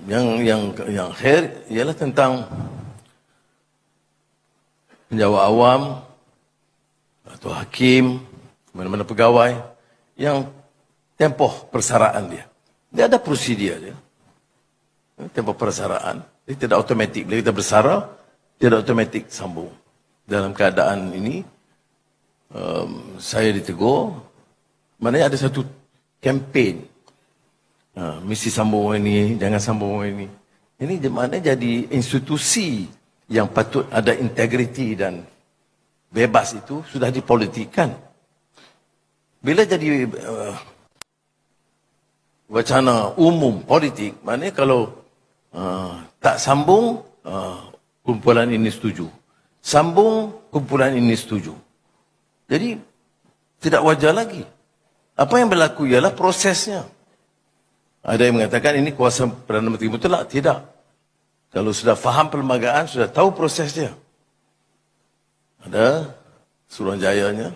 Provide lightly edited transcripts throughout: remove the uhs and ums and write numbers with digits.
yang akhir ialah tentang penjawat awam atau hakim, mana-mana pegawai yang tempoh persaraan dia. Dia ada prosedur dia. Tempoh persaraan. Dia tidak automatik. Bila kita bersara, tidak automatik sambung. Dalam keadaan ini, saya ditegur, maknanya ada satu kempen. Mesti sambung orang ini, jangan sambung orang ini. Ini maknanya jadi institusi yang patut ada integriti dan bebas itu sudah dipolitikkan. Bila jadi wacana umum politik, maknanya kalau tak sambung, kumpulan ini setuju. Sambung, kumpulan ini setuju. Jadi, tidak wajar lagi. Apa yang berlaku ialah prosesnya. Ada yang mengatakan ini kuasa Perdana Menteri mutlak. Tidak. Kalau sudah faham perlembagaan, sudah tahu prosesnya. Ada Suruhanjayanya,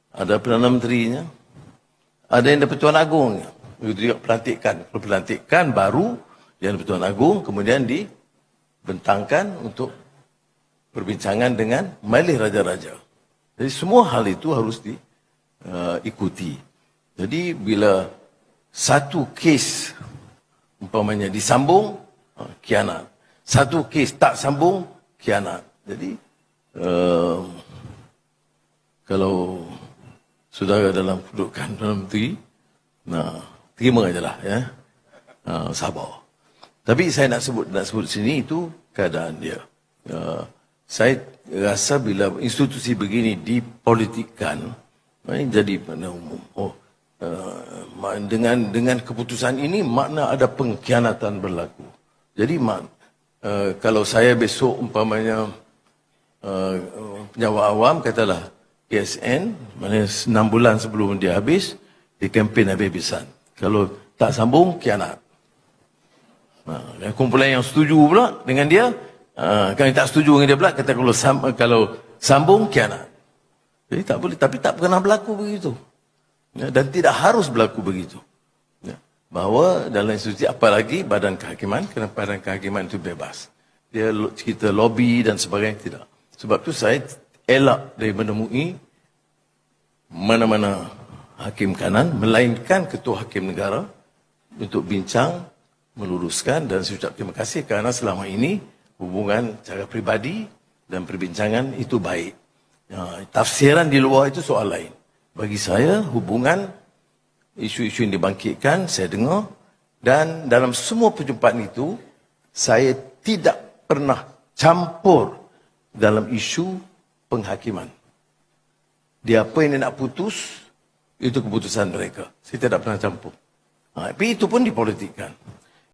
ada Perdana Menterinya, ada yang Pertuan Agungnya. Itu juga pelantikan. Kalau pelantikan baru yang Pertuan Agung kemudian dibentangkan untuk perbincangan dengan Majlis Raja-Raja. Jadi semua hal itu harus diikuti. Jadi bila satu kes umpamanya disambung, khianat. Satu kes tak sambung, khianat. Jadi kalau saudara dalam kedudukan Perdana Menteri, terima ajalah ya. Sabar. Tapi saya nak sebut sini itu keadaan dia. Saya rasa bila institusi begini dipolitikkan, jadi pada umum. Dengan keputusan ini makna ada pengkhianatan berlaku. Jadi kalau saya besok umpamanya penjawat awam katalah KSN, maknanya 6 bulan sebelum dia habis, di kempen habis-habisan. Kalau tak sambung, khianat. Kumpulan yang setuju pula dengan dia, kalau tak setuju dengan dia pula, kata kalau sambung, khianat. Jadi tak boleh, tapi tak pernah berlaku begitu. Dan tidak harus berlaku begitu. Bahawa dalam institusi, apalagi badan kehakiman, kerana badan kehakiman itu bebas. Kita lobby dan sebagainya, tidak. Sebab itu saya elak dari menemui mana-mana hakim kanan, melainkan ketua hakim negara untuk bincang, meluruskan, dan saya ucap terima kasih kerana selama ini hubungan cara pribadi dan perbincangan itu baik. Tafsiran di luar itu soal lain. Bagi saya, hubungan, isu-isu yang dibangkitkan, saya dengar, dan dalam semua perjumpaan itu, saya tidak pernah campur dalam isu penghakiman. Dia apa yang dia nak putus, itu keputusan mereka. Saya tidak pernah campur. Tapi itu pun dipolitikkan.